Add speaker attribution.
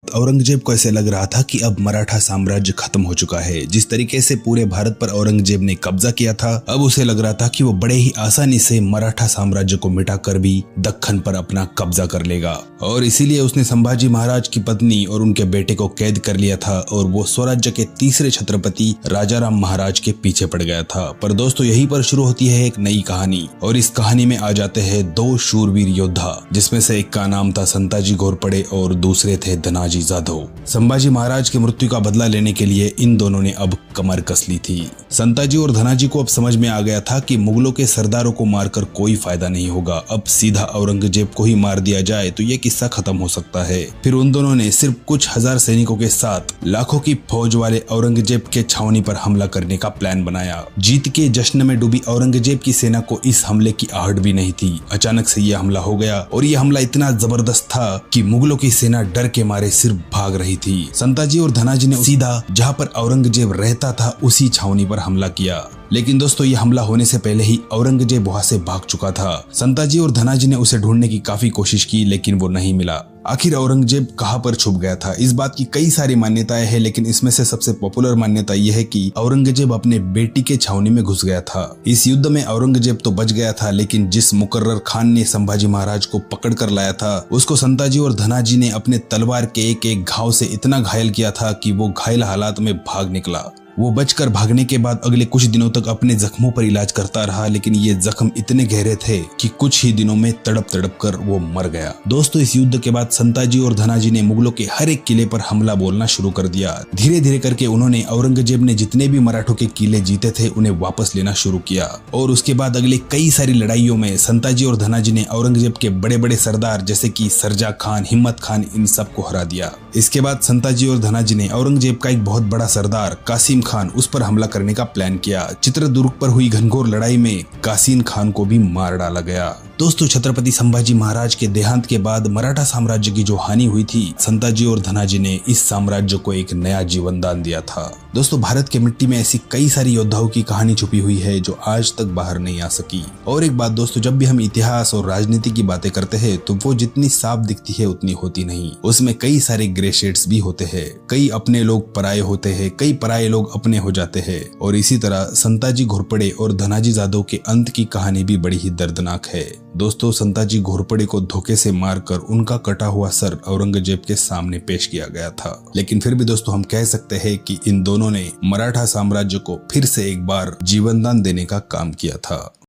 Speaker 1: औरंगजेब को ऐसे लग रहा था कि अब मराठा साम्राज्य खत्म हो चुका है। जिस तरीके से पूरे भारत पर औरंगजेब ने कब्जा किया था, अब उसे लग रहा था कि वो बड़े ही आसानी से मराठा साम्राज्य को मिटाकर भी दक्खन पर अपना कब्जा कर लेगा। और इसीलिए उसने संभाजी महाराज की पत्नी और उनके बेटे को कैद कर लिया था और वो स्वराज्य के तीसरे छत्रपति राजाराम महाराज के पीछे पड़ गया था। पर दोस्तों, यहीं पर शुरू होती है एक नई कहानी और इस कहानी में आ जाते हैं दो शूरवीर योद्धा, जिसमें से एक का नाम था संताजी घोरपड़े और दूसरे थे धनाजी जाधव। संभाजी महाराज की मृत्यु का बदला लेने के लिए इन दोनों ने अब कमर कस ली थी। संताजी और धनाजी को अब समझ में आ गया था कि मुगलों के सरदारों को मारकर कोई फायदा नहीं होगा, अब सीधा औरंगजेब को ही मार दिया जाए तो ये किस्सा खत्म हो सकता है। फिर उन दोनों ने सिर्फ कुछ हजार सैनिकों के साथ लाखों की फौज वाले औरंगजेब के छावनी पर हमला करने का प्लान बनाया। जीत के जश्न में डूबी औरंगजेब की सेना को इस हमले की आहट भी नहीं थी। अचानक से यह हमला हो गया और यह हमला इतना जबरदस्त था कि मुगलों की सेना डर के मारे सिर्फ भाग रही थी। संताजी और धनाजी ने सीधा जहां पर औरंगजेब रहता था उसी छावनी पर हमला किया। लेकिन दोस्तों, ये हमला होने से पहले ही औरंगजेब वहां से भाग चुका था। संताजी और धनाजी ने उसे ढूंढने की काफी कोशिश की, लेकिन वो नहीं मिला। आखिर औरंगजेब कहां पर छुप गया था? इस बात की कई सारी मान्यताएं हैं, लेकिन इसमें से सबसे पॉपुलर मान्यता यह है कि औरंगजेब अपने बेटी के छावनी में घुस गया था। इस युद्ध में औरंगजेब तो बच गया था, लेकिन जिस मुकर्रर खान ने संभाजी महाराज को पकड़ कर लाया था, उसको संताजी और धनाजी ने अपने तलवार के एक एक घाव से इतना घायल किया था कि वो घायल हालात में भाग निकला। वो बचकर भागने के बाद अगले कुछ दिनों तक अपने जख्मों पर इलाज करता रहा, लेकिन ये जख्म इतने गहरे थे कि कुछ ही दिनों में तड़प तड़प कर वो मर गया। दोस्तों, इस युद्ध के बाद संताजी और धनाजी ने मुगलों के हर एक किले पर हमला बोलना शुरू कर दिया। धीरे धीरे करके उन्होंने औरंगजेब ने जितने भी मराठों के किले जीते थे उन्हें वापस लेना शुरू किया। और उसके बाद अगले कई सारी लड़ाइयों में संताजी और धनाजी ने औरंगजेब के बड़े बड़े सरदार जैसे कि सरजा खान, हिम्मत खान, इन सबको हरा दिया। इसके बाद संताजी और धनाजी ने औरंगजेब का एक बहुत बड़ा सरदार कासिम खान, उस पर हमला करने का प्लान किया। चित्रदुर्ग पर हुई घनघोर लड़ाई में कासिम खान को भी मार डाला गया। दोस्तों, छत्रपति संभाजी महाराज के देहांत के बाद मराठा साम्राज्य की जो हानि हुई थी, संताजी और धनाजी ने इस साम्राज्य को एक नया जीवन दान दिया था। दोस्तों, भारत की मिट्टी में ऐसी कई सारी योद्धाओं की कहानी छुपी हुई है जो आज तक बाहर नहीं आ सकी। और एक बात दोस्तों, जब भी हम इतिहास और राजनीति की बातें करते हैं तो वो जितनी साफ दिखती है उतनी होती नहीं। उसमें कई सारे ग्रे शेड्स भी होते हैं। कई अपने लोग पराये होते हैं, कई पराये लोग अपने हो जाते हैं। और इसी तरह संताजी घोरपड़े और धनाजी जाधव के अंत की कहानी भी बड़ी ही दर्दनाक है। दोस्तों, संताजी घोरपड़े को धोखे से मारकर उनका कटा हुआ सर औरंगजेब के सामने पेश किया गया था। लेकिन फिर भी दोस्तों, हम कह सकते हैं कि इन दोनों ने मराठा साम्राज्य को फिर से एक बार जीवनदान देने का काम किया था।